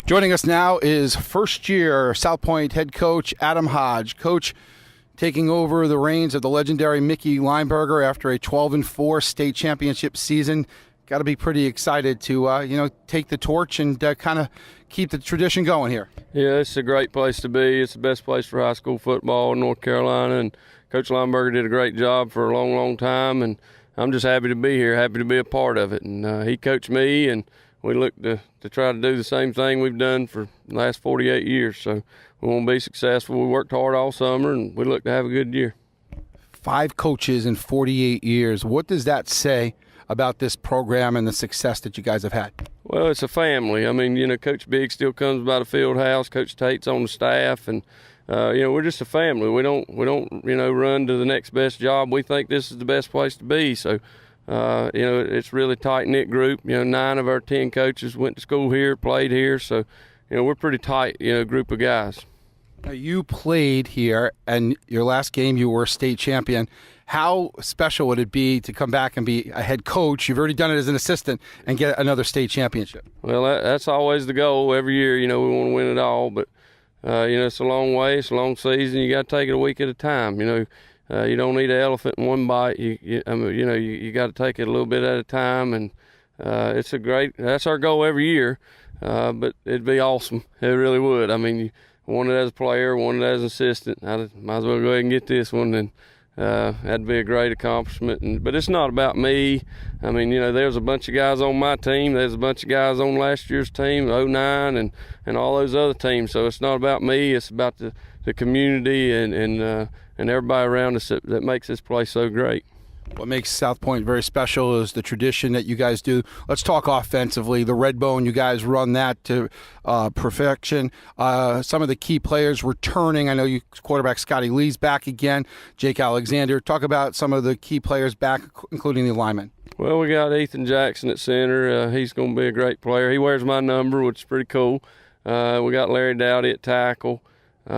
Joining us now is first-year South Point head coach Adam Hodge. Coach, taking over the reins of the legendary Mickey Lineberger after a 12-4 state championship season. Got to be pretty excited to take the torch and kind of keep the tradition going here. Yeah, it's a great place to be. It's the best place for high school football in North Carolina, and Coach Lineberger did a great job for a long, long time, and I'm just happy to be here, happy to be a part of it. And he coached me, and we look to try to do the same thing we've done for the last 48 years. So we want to be successful. We worked hard all summer, and we look to have a good year. 5 coaches in 48 years. What does that say about this program and the success that you guys have had? Well, it's a family. I mean, Coach Big still comes by the field house. Coach Tate's on the staff, and we're just a family. We don't run to the next best job. We think this is the best place to be. So, it's really tight-knit group. 9 of our 10 coaches went to school here, played here. So, we're pretty tight, group of guys. Now, you played here, and your last game you were a state champion. How special would it be to come back and be a head coach? You've already done it as an assistant and get another state championship. Well, that's always the goal. Every year, we want to win it all. But, it's a long way. It's a long season. You got to take it a week at a time. You don't need an elephant in one bite. You got to take it a little bit at a time. And that's our goal every year. But it'd be awesome. It really would. I mean, you won it as a player, won it as an assistant. I might as well go ahead and get this one. And that'd be a great accomplishment. But it's not about me. I mean, there's a bunch of guys on my team. There's a bunch of guys on last year's team, 09, and all those other teams. So it's not about me. It's about the community and everybody around us that makes this place so great. What makes South Point very special is the tradition that you guys do. Let's talk offensively. The Red Bone, you guys run that to perfection. Some of the key players returning. I know quarterback Scotty Lee's back again. Jake Alexander. Talk about some of the key players back, including the linemen. Well, we got Ethan Jackson at center. He's going to be a great player. He wears my number, which is pretty cool. We got Larry Dowdy at tackle. We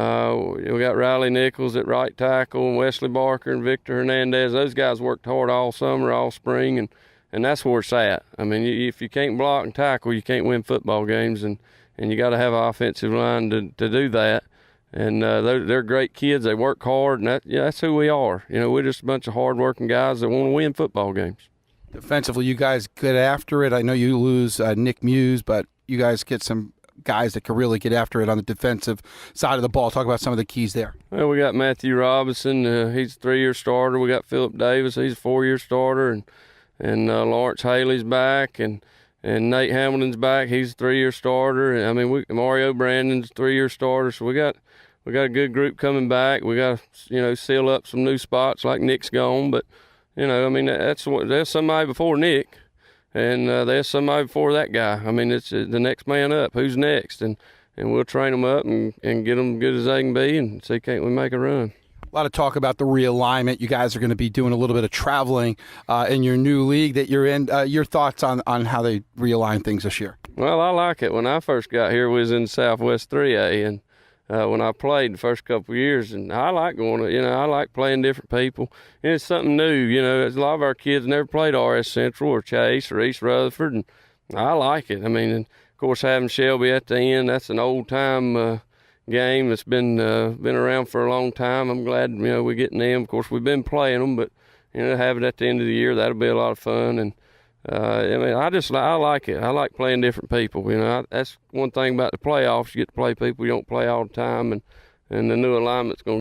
got Riley Nichols at right tackle, and Wesley Barker and Victor Hernandez. Those guys worked hard all summer, all spring, and that's where it's at. I mean, if you can't block and tackle, you can't win football games, and you got to have an offensive line to do that. And they're great kids. They work hard, and that's who we are. We're just a bunch of hard-working guys that want to win football games. Defensively, you guys get after it. I know you lose Nick Muse, but you guys get some guys that can really get after it on the defensive side of the ball. Talk about some of the keys there. Well, we got Matthew Robinson. He's a 3-year starter. We got Phillip Davis. He's a 4-year starter. And Lawrence Haley's back. And Nate Hamilton's back. He's a 3-year starter. I mean, Mario Brandon's a 3-year starter. So we got a good group coming back. We got to, seal up some new spots like Nick's gone. But, there's somebody before Nick. And there's somebody before that guy. I mean, it's the next man up. Who's next? And we'll train them up and get them good as they can be and see can't we make a run. A lot of talk about the realignment. You guys are going to be doing a little bit of traveling in your new league that you're in. Your thoughts on how they realign things this year? Well, I like it. When I first got here, we was in Southwest 3A, and when I played the first couple of years, and I like going to, I like playing different people. And it's something new, a lot of our kids never played RS Central or Chase or East Rutherford, and I like it. I mean, and of course, having Shelby at the end, that's an old-time game that's been around for a long time. I'm glad, we're getting them. Of course, we've been playing them, but, have it at the end of the year, that'll be a lot of fun. And I like it. I like playing different people. That's one thing about the playoffs. You get to play people you don't play all the time, and the new alignment's going to